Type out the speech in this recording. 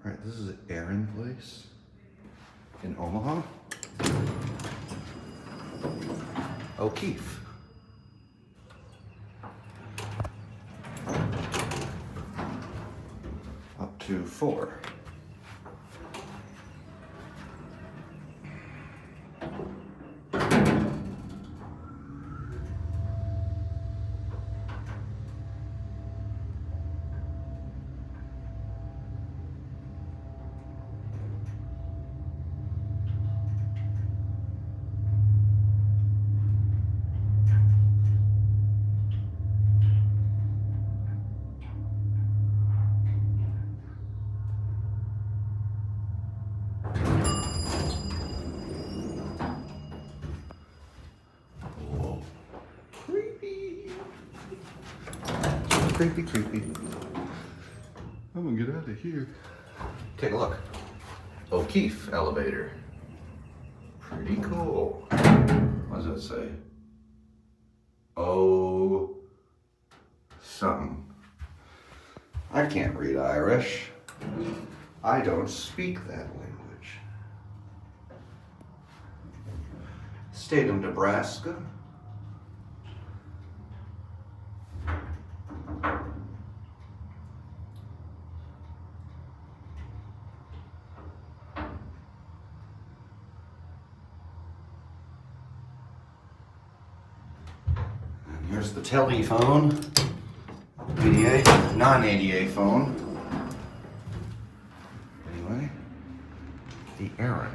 All right, this is Erin place in Omaha. O'Keefe. Up to 4. Creepy. I'm gonna get out of here. Take a look. O'Keefe elevator. Pretty cool. What does it say? Oh, something. I can't read Irish. I don't speak that language. State of Nebraska. Here's the telephone, ADA, non-ADA phone. Anyway, the Erin.